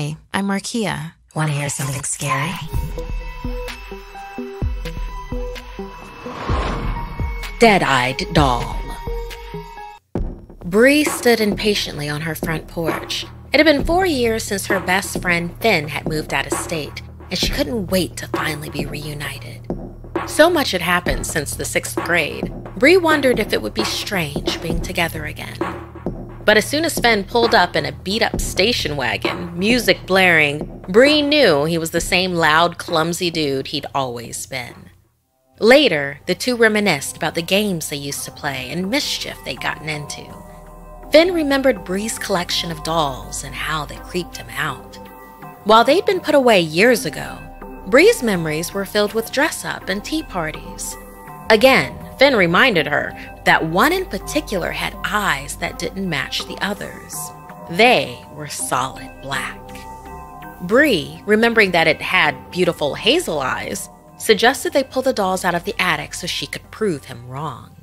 Hi, I'm Markia. Want to hear something scary? Dead-eyed doll. Bree stood impatiently on her front porch. It had been 4 years since her best friend Finn had moved out of state, and she couldn't wait to finally be reunited. So much had happened since the 6th grade. Bree wondered if it would be strange being together again. But as soon as Finn pulled up in a beat-up station wagon, music blaring, Bree knew he was the same loud, clumsy dude he'd always been. Later, the two reminisced about the games they used to play and mischief they'd gotten into. Finn remembered Bree's collection of dolls and how they creeped him out. While they'd been put away years ago, Bree's memories were filled with dress-up and tea parties. Again, Finn reminded her that one in particular had eyes that didn't match the others. They were solid black. Bree, remembering that it had beautiful hazel eyes, suggested they pull the dolls out of the attic so she could prove him wrong.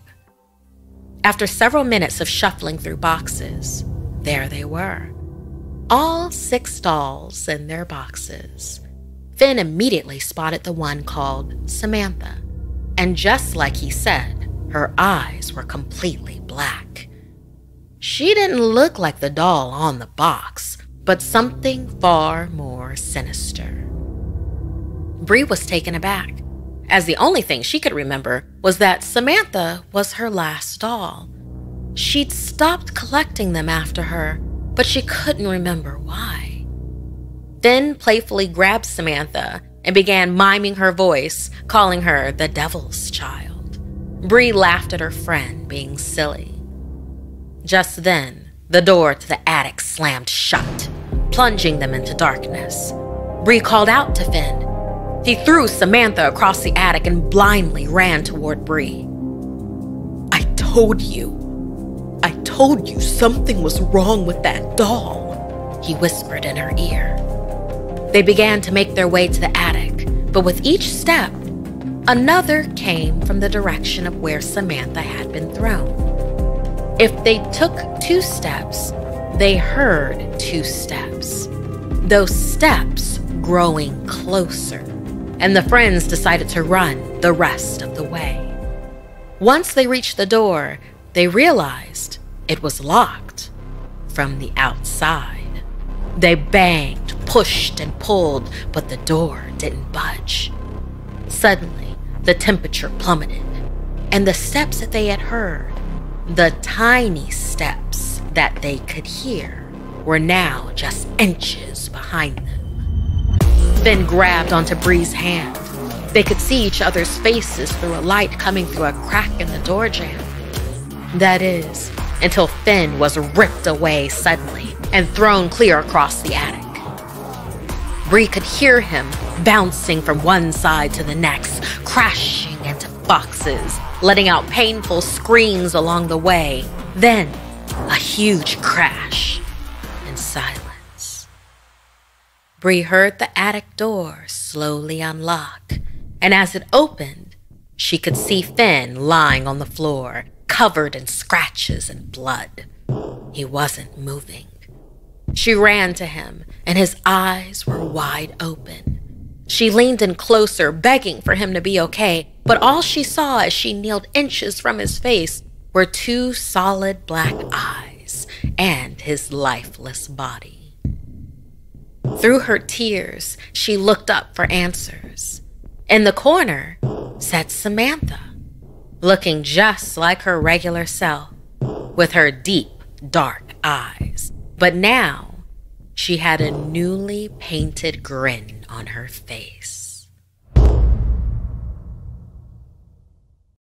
After several minutes of shuffling through boxes, there they were. All 6 dolls in their boxes. Finn immediately spotted the one called Samantha. And just like he said, her eyes were completely black. She didn't look like the doll on the box, but something far more sinister. Bree was taken aback, as the only thing she could remember was that Samantha was her last doll. She'd stopped collecting them after her, but she couldn't remember why. Finn playfully grabbed Samantha and began miming her voice, calling her the devil's child. Bree laughed at her friend being silly. Just then, the door to the attic slammed shut, plunging them into darkness. Bree called out to Finn. He threw Samantha across the attic and blindly ran toward Bree. I told you something was wrong with that doll, he whispered in her ear. They began to make their way to the attic, but with each step, another came from the direction of where Samantha had been thrown. If they took 2 steps, they heard 2 steps. Those steps growing closer, and the friends decided to run the rest of the way. Once they reached the door, they realized it was locked from the outside. They banged, pushed, and pulled, but the door didn't budge. Suddenly, the temperature plummeted, and the steps that they had heard, the tiny steps that they could hear, were now just inches behind them. Finn grabbed onto Bree's hand. They could see each other's faces through a light coming through a crack in the door jamb. That is, until Finn was ripped away suddenly and thrown clear across the attic. Bree could hear him bouncing from one side to the next, crashing into boxes, letting out painful screams along the way. Then, a huge crash and silence. Bree heard the attic door slowly unlock, and as it opened, she could see Finn lying on the floor, covered in scratches and blood. He wasn't moving. She ran to him, and his eyes were wide open. She leaned in closer, begging for him to be okay, but all she saw as she kneeled inches from his face were 2 solid black eyes and his lifeless body. Through her tears, she looked up for answers. In the corner sat Samantha, looking just like her regular self, with her deep, dark eyes. But now, she had a newly painted grin on her face.